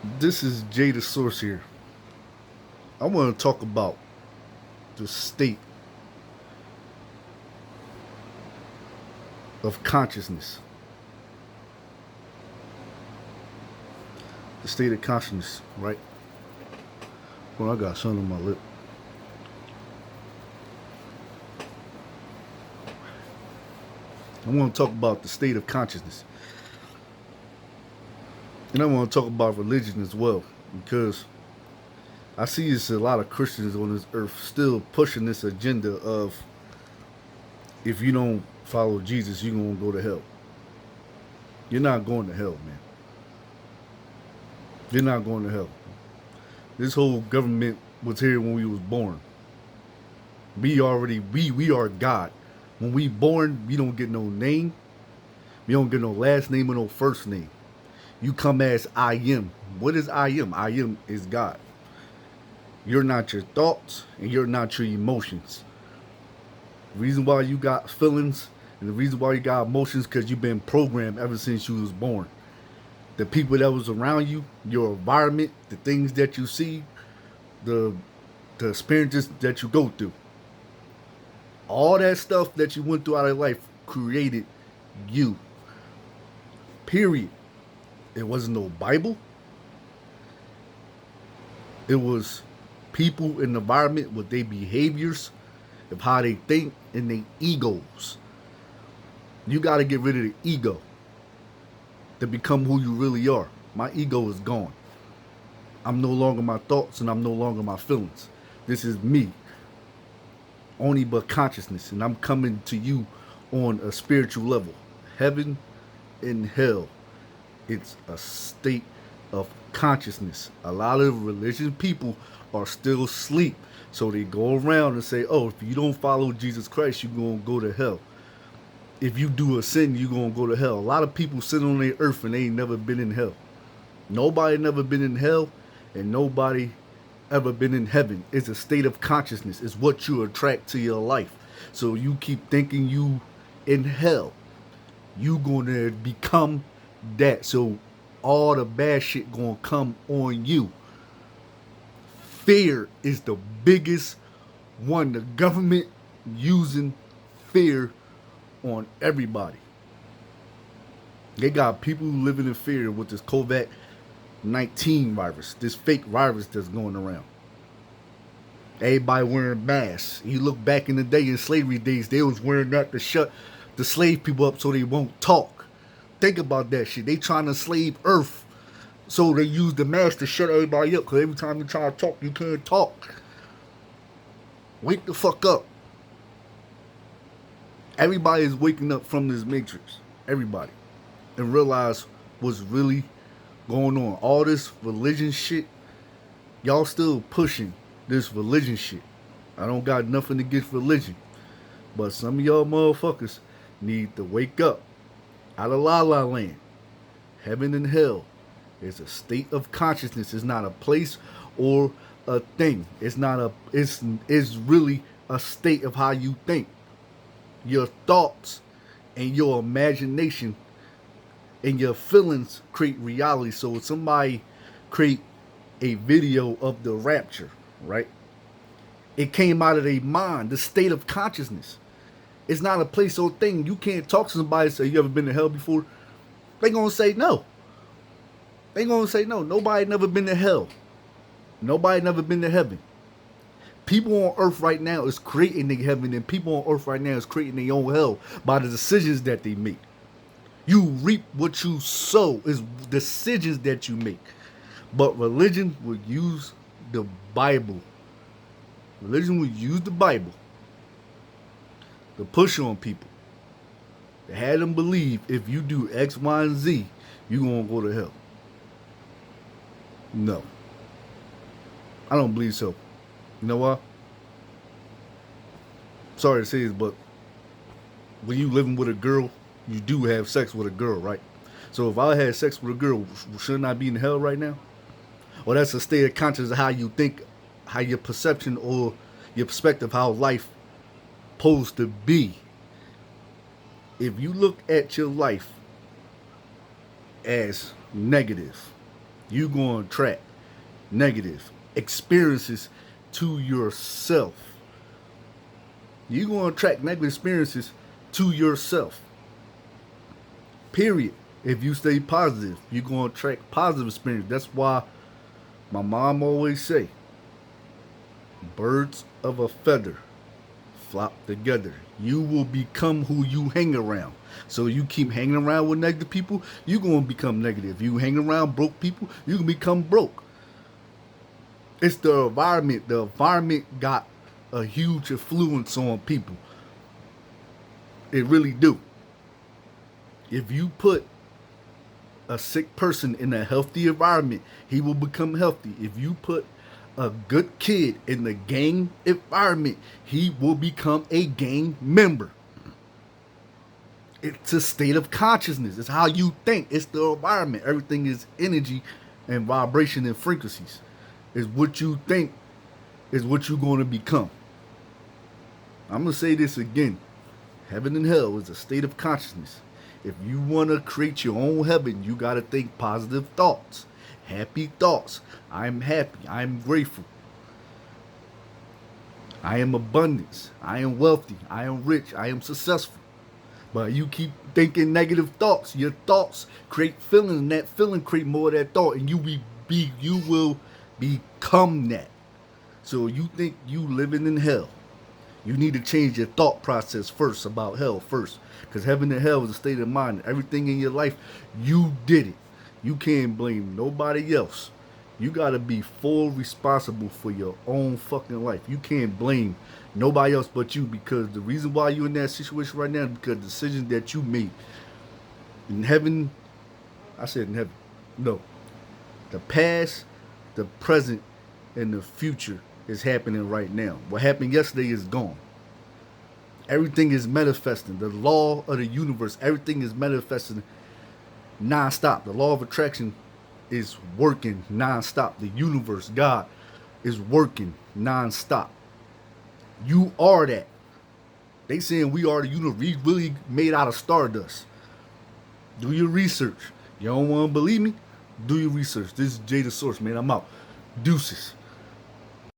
This is Jay the Source here. I want to talk about the state of consciousness. The state of consciousness, right? Well, I got something on my lip. I want to talk about the state of consciousness. And I want to talk about religion as well, because I see it's a lot of Christians on this earth still pushing this agenda of if you don't follow Jesus, you're going to go to hell. You're not going to hell, man. You're not going to hell. This whole government was here when we was born. We are God. When we born, we don't get no name. We don't get no last name or no first name. You come as I am. What is I am? I am is God. You're not your thoughts and you're not your emotions. The reason why you got feelings and the reason why you got emotions because you've been programmed ever since you was born. The people that was around you, your environment, the things that you see, the the experiences that you go through. All that stuff that you went through out of life created you. Period. It wasn't no Bible. It was people in the environment with their behaviors, of how they think, and their egos. You got to get rid of the ego to become who you really are. My ego is gone. I'm no longer my thoughts and I'm no longer my feelings. This is me, only but consciousness, and I'm coming to you on a spiritual level. Heaven and hell, it's a state of consciousness. A lot of religious people are still asleep, so they go around and say, "Oh, if you don't follow Jesus Christ, you're gonna go to hell. If you do a sin, you're gonna go to hell." A lot of people sit on the earth and they ain't never been in hell. Nobody never been in hell, and nobody ever been in heaven. It's a state of consciousness. It's what you attract to your life. So you keep thinking you in hell, you gonna become that. So all the bad shit gonna come on you. Fear is the biggest one. The government using fear on everybody. They got people living in fear with this COVID 19 virus, this fake virus that's going around. Everybody wearing masks. You look back in the day in slavery days, they was wearing that to shut the slave people up so they won't talk. Think about that shit. They trying to slave Earth, so they use the mask to shut everybody up. Cause every time you try to talk, you can't talk. Wake the fuck up. Everybody is waking up from this matrix. Everybody, and realize what's really going on. All this religion shit, y'all still pushing this religion shit. I don't got nothing against religion, but some of y'all motherfuckers need to wake up out of la la land. Heaven and hell is a state of consciousness. It's not a place or a thing. It's not a. It's really a state of how you think. Your thoughts and your imagination and your feelings create reality. So if somebody create a video of the rapture, right? It came out of their mind, the state of consciousness. It's not a place or thing. You can't talk to somebody and say, "You ever been to hell before?" They gonna say no. They gonna say no. Nobody never been to hell. Nobody never been to heaven. People on earth right now is creating their heaven, and people on earth right now is creating their own hell by the decisions that they make. You reap what you sow is decisions that you make. But religion will use the Bible. Religion will use the Bible to push on people. To have them believe if you do X, Y, and Z, you're going to go to hell. No. I don't believe so. You know what? Sorry to say this, but when you living with a girl, you do have sex with a girl, right? So if I had sex with a girl, shouldn't I be in hell right now? Well, that's a state of consciousness of how you think, how your perception or your perspective, how life supposed to be. If you look at your life as negative, You going to attract negative experiences to yourself. You going to attract negative experiences to yourself. Period. If you stay positive, you're going to attract positive experience. That's why my mom always say, birds of a feather flock together. You will become who you hang around. So you keep hanging around with negative people, you're going to become negative. You hang around broke people, you can become broke. It's the environment. The environment got a huge influence on people. It really do. If you put a sick person in a healthy environment, he will become healthy. If you put a good kid in the gang environment, he will become a gang member. It's a state of consciousness. It's how you think. It's the environment. Everything is energy and vibration and frequencies. It's what you think is what you're going to become. I'm going to say this again. Heaven and hell is a state of consciousness. If you want to create your own heaven, you got to think positive thoughts, happy thoughts. I'm happy. I'm grateful. I am abundance. I am wealthy. I am rich. I am successful. But you keep thinking negative thoughts. Your thoughts create feelings, and that feeling create more of that thought, and you will become that. So you think you living in hell. You need to change your thought process first about hell first. Because heaven and hell is a state of mind. Everything in your life, you did it. You can't blame nobody else. You got to be full responsible for your own fucking life. You can't blame nobody else but you, because the reason why you're in that situation right now is because the decisions that you made. In heaven, I said in heaven, no. The past, the present, and the future is happening right now. What happened yesterday is gone. Everything is manifesting. The law of the universe, everything is manifesting non-stop. The law of attraction is working non-stop. The universe, God, is working non-stop. You are that. They saying we are the universe. We really made out of stardust. Do your research. You don't want to believe me? Do your research. This is Jay the Source, man. I'm out. Deuces.